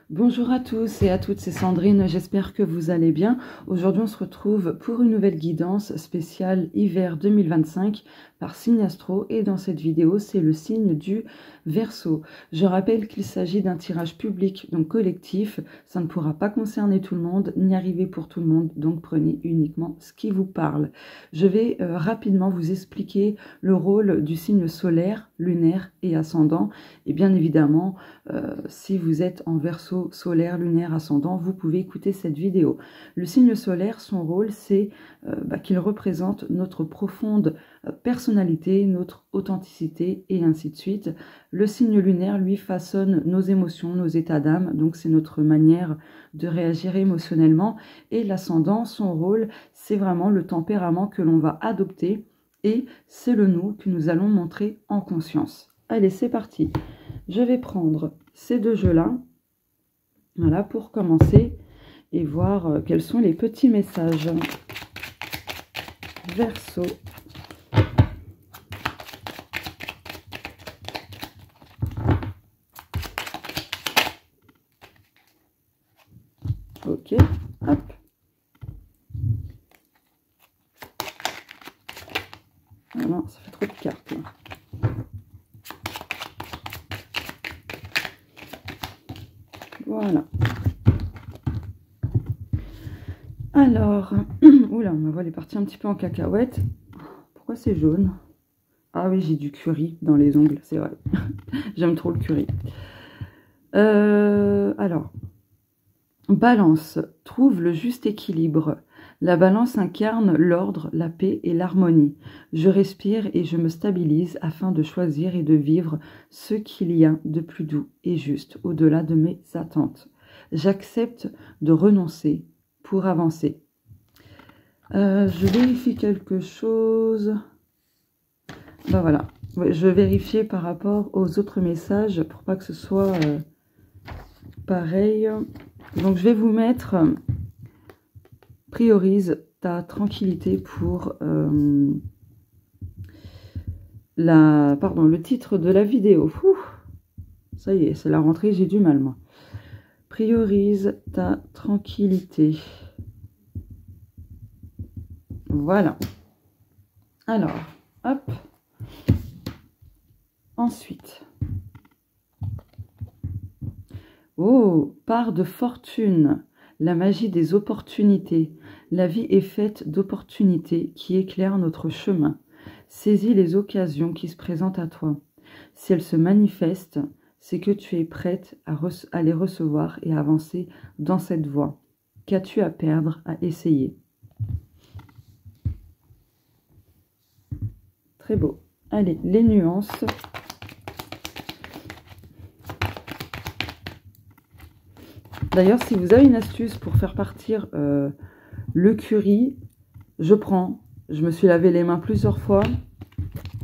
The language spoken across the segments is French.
Bonjour à tous et à toutes, c'est Sandrine, j'espère que vous allez bien. Aujourd'hui on se retrouve pour une nouvelle guidance spéciale hiver 2025 par Signe Astro et dans cette vidéo c'est le signe du Verseau. Je rappelle qu'il s'agit d'un tirage public, donc collectif, ça ne pourra pas concerner tout le monde ni arriver pour tout le monde, donc prenez uniquement ce qui vous parle. Je vais rapidement vous expliquer le rôle du signe solaire, lunaire et ascendant et bien évidemment si vous êtes en Verseau solaire, lunaire, ascendant, vous pouvez écouter cette vidéo. Le signe solaire, son rôle, c'est qu'il représente notre profonde personnalité, notre authenticité et ainsi de suite. Le signe lunaire, lui, façonne nos émotions, nos états d'âme, donc c'est notre manière de réagir émotionnellement. Et l'ascendant, son rôle, c'est vraiment le tempérament que l'on va adopter et c'est le nous que nous allons montrer en conscience. Allez, c'est parti. Je vais prendre ces deux jeux-là, voilà, pour commencer et voir quels sont les petits messages. Verseau. Ok, hop. Ah non, ça fait trop de cartes là. Voilà. Alors, oula, ma voile est partie un petit peu en cacahuète. Pourquoi c'est jaune? Ah oui, j'ai du curry dans les ongles, c'est vrai. J'aime trop le curry. Alors, Balance, trouve le juste équilibre. La balance incarne l'ordre, la paix et l'harmonie. Je respire et je me stabilise afin de choisir et de vivre ce qu'il y a de plus doux et juste au-delà de mes attentes. J'accepte de renoncer pour avancer. Je vérifie quelque chose. Ben voilà, je vérifiais par rapport aux autres messages pour pas que ce soit pareil. Donc je vais vous mettre priorise ta tranquillité pour le titre de la vidéo. Ouh, ça y est, c'est la rentrée, j'ai du mal moi. Priorise ta tranquillité. Voilà. Alors, hop. Ensuite. Oh, part de fortune. La magie des opportunités. La vie est faite d'opportunités qui éclairent notre chemin. Saisis les occasions qui se présentent à toi. Si elles se manifestent, c'est que tu es prête à les recevoir et à avancer dans cette voie. Qu'as-tu à perdre à essayer? Très beau. Allez, les nuances. D'ailleurs, si vous avez une astuce pour faire partir le curry, je prends. Je me suis lavé les mains plusieurs fois.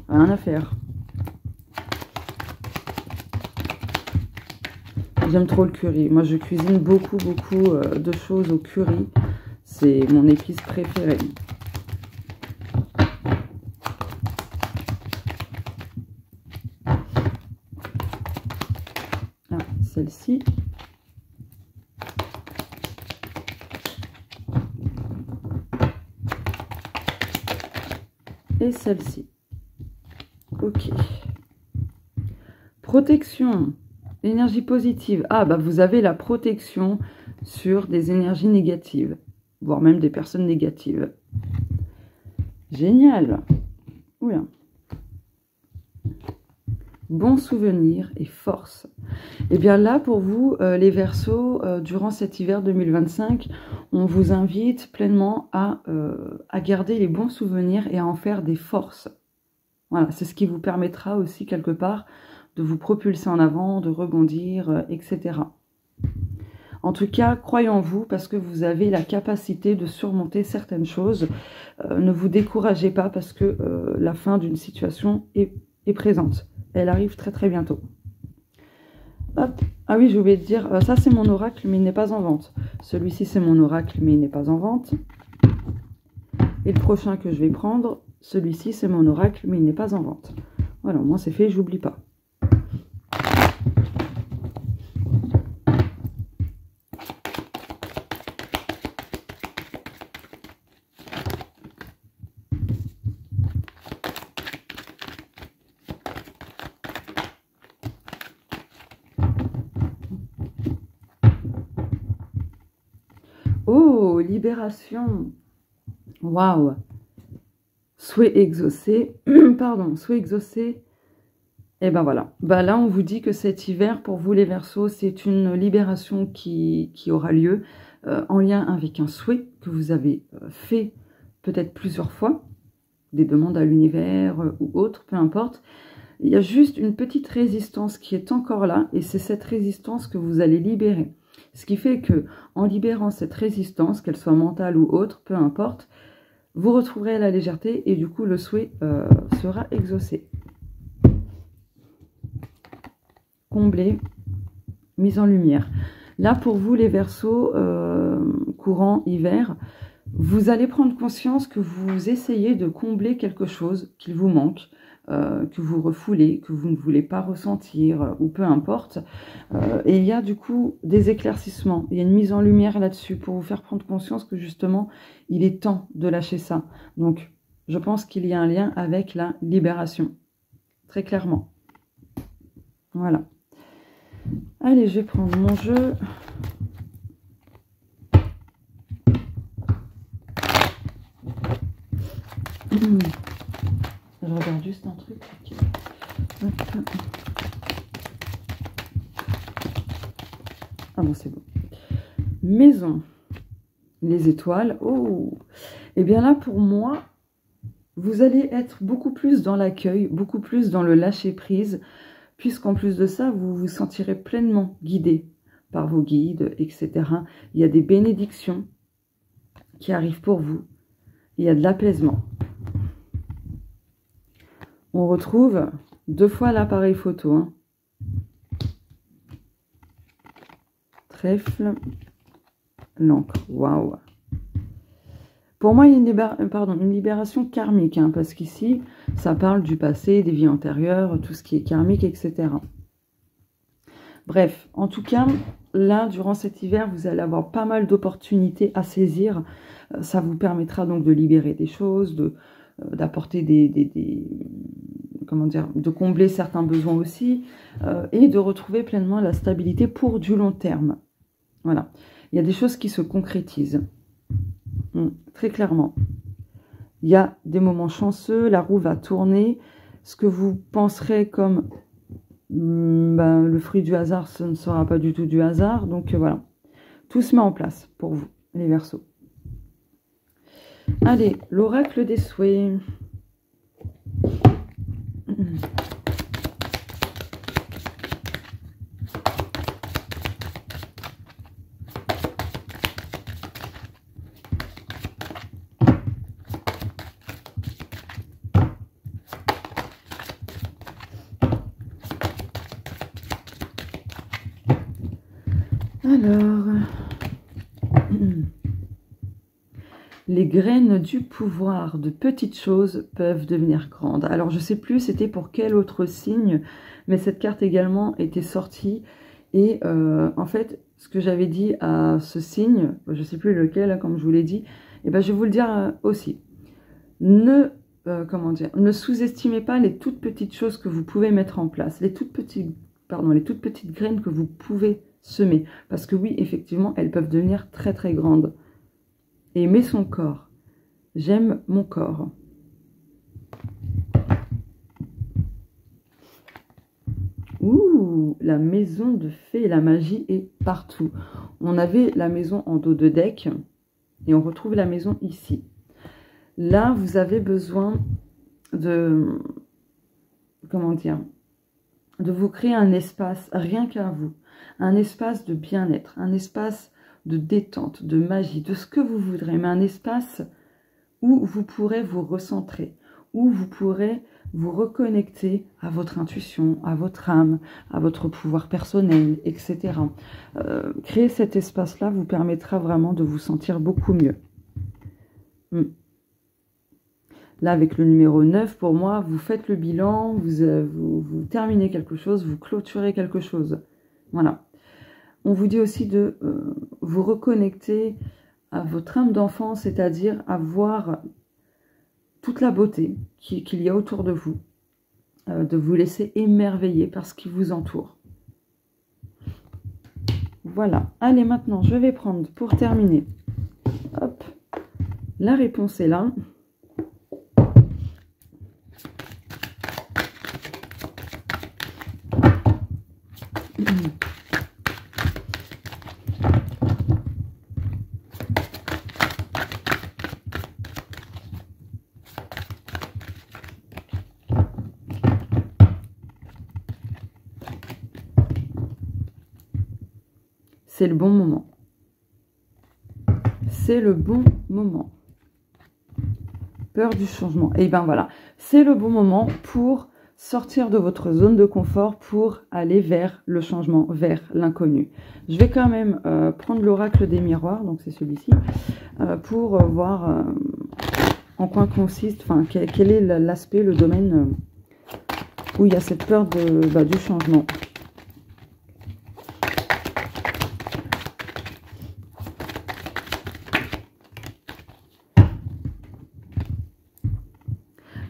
Rien à faire. J'aime trop le curry. Moi, je cuisine beaucoup de choses au curry. C'est mon épice préférée. Ah, celle-ci. Et celle-ci. Ok. Protection. Énergie positive. Ah, bah vous avez la protection sur des énergies négatives, voire même des personnes négatives. Génial. Oula. Bons souvenirs et force. Et bien là, pour vous, les Verseaux, durant cet hiver 2025, on vous invite pleinement à garder les bons souvenirs et à en faire des forces. Voilà, c'est ce qui vous permettra aussi quelque part de vous propulser en avant, de rebondir, etc. En tout cas, croyez en vous parce que vous avez la capacité de surmonter certaines choses. Ne vous découragez pas parce que la fin d'une situation est présente. Elle arrive très très bientôt. Hop. Ah oui, j'ai oublié de dire, ça c'est mon oracle, mais il n'est pas en vente. Celui-ci c'est mon oracle, mais il n'est pas en vente. Et le prochain que je vais prendre, celui-ci c'est mon oracle, mais il n'est pas en vente. Voilà, moi c'est fait, j'oublie pas. libération. Waouh. Souhait exaucé. Pardon, souhait exaucé. Et ben voilà. Bah là, on vous dit que cet hiver, pour vous les Verseaux, c'est une libération qui aura lieu en lien avec un souhait que vous avez fait peut-être plusieurs fois, des demandes à l'univers ou autre, peu importe. Il y a juste une petite résistance qui est encore là, et c'est cette résistance que vous allez libérer. Ce qui fait que, en libérant cette résistance, qu'elle soit mentale ou autre, peu importe, vous retrouverez la légèreté et du coup le souhait sera exaucé. Comblé, mise en lumière. Là pour vous les Verseaux, courant hiver, vous allez prendre conscience que vous essayez de combler quelque chose qu'il vous manque, que vous refoulez, que vous ne voulez pas ressentir, ou peu importe. Et il y a du coup des éclaircissements, il y a une mise en lumière là-dessus pour vous faire prendre conscience que justement, il est temps de lâcher ça. Donc, je pense qu'il y a un lien avec la libération, très clairement. Voilà. Allez, je vais prendre mon jeu. Je regarde juste un truc. Ah bon, c'est bon. Maison. Les étoiles. Oh. Et bien là, pour moi, vous allez être beaucoup plus dans l'accueil, beaucoup plus dans le lâcher-prise, puisqu'en plus de ça, vous vous sentirez pleinement guidé par vos guides, etc. Il y a des bénédictions qui arrivent pour vous. Il y a de l'apaisement. On retrouve 2 fois l'appareil photo. Hein. Trèfle, l'encre. Waouh. Pour moi, il y a une libération karmique, hein, parce qu'ici, ça parle du passé, des vies antérieures, tout ce qui est karmique, etc. Bref, en tout cas, là, durant cet hiver, vous allez avoir pas mal d'opportunités à saisir. Ça vous permettra donc de libérer des choses, d'apporter comment dire, de combler certains besoins aussi, et de retrouver pleinement la stabilité pour du long terme. Voilà. Il y a des choses qui se concrétisent. Très clairement. Il y a des moments chanceux, la roue va tourner. Ce que vous penserez comme le fruit du hasard, ce ne sera pas du tout du hasard. Donc voilà. Tout se met en place pour vous, les Verseaux. Allez, l'oracle des souhaits. Alors, les graines du pouvoir de petites choses peuvent devenir grandes. Alors, je ne sais plus c'était pour quel autre signe, mais cette carte également était sortie. Et en fait, ce que j'avais dit à ce signe, je ne sais plus lequel, comme je vous l'ai dit, et ben, je vais vous le dire aussi. Comment dire, ne sous-estimez pas les toutes petites choses que vous pouvez mettre en place, les toutes petites graines que vous pouvez semer. Parce que oui, effectivement, elles peuvent devenir très très grandes. Aimer son corps. J'aime mon corps. Ouh, la maison de fée, la magie est partout. On avait la maison en dos de deck et on retrouve la maison ici. Là, vous avez besoin de, comment dire, de vous créer un espace, rien qu'à vous. Un espace de bien-être, un espace de détente, de magie, de ce que vous voudrez, mais un espace où vous pourrez vous recentrer, où vous pourrez vous reconnecter à votre intuition, à votre âme, à votre pouvoir personnel, etc. Créer cet espace-là vous permettra vraiment de vous sentir beaucoup mieux. Là, avec le numéro 9, pour moi, vous faites le bilan, vous terminez quelque chose, vous clôturez quelque chose. Voilà. On vous dit aussi de vous reconnecter à votre âme d'enfant, c'est-à-dire à voir toute la beauté qu'il y a autour de vous, de vous laisser émerveiller par ce qui vous entoure. Voilà. Allez, maintenant, je vais prendre, pour terminer, La réponse est là. C'est le bon moment. C'est le bon moment. Peur du changement. Et bien voilà, c'est le bon moment pour sortir de votre zone de confort, pour aller vers le changement, vers l'inconnu. Je vais quand même prendre l'oracle des miroirs, donc c'est celui-ci, pour voir en quoi consiste, enfin quel est l'aspect, le domaine où il y a cette peur du changement.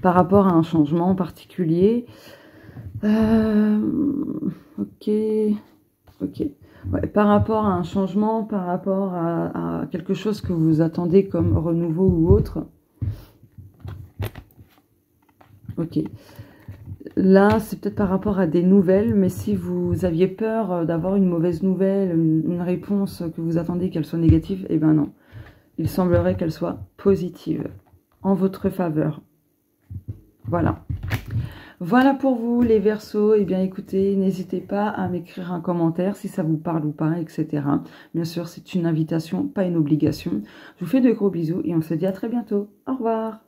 Par rapport à un changement en particulier. Ok. Ouais, par rapport à un changement, par rapport à quelque chose que vous attendez comme renouveau ou autre. Ok. Là, c'est peut-être par rapport à des nouvelles, mais si vous aviez peur d'avoir une mauvaise nouvelle, une réponse que vous attendez qu'elle soit négative, eh bien non. Il semblerait qu'elle soit positive, en votre faveur. Voilà. Voilà pour vous les Verseaux. Eh bien écoutez, n'hésitez pas à m'écrire un commentaire si ça vous parle ou pas, etc. Bien sûr, c'est une invitation, pas une obligation. Je vous fais de gros bisous et on se dit à très bientôt. Au revoir.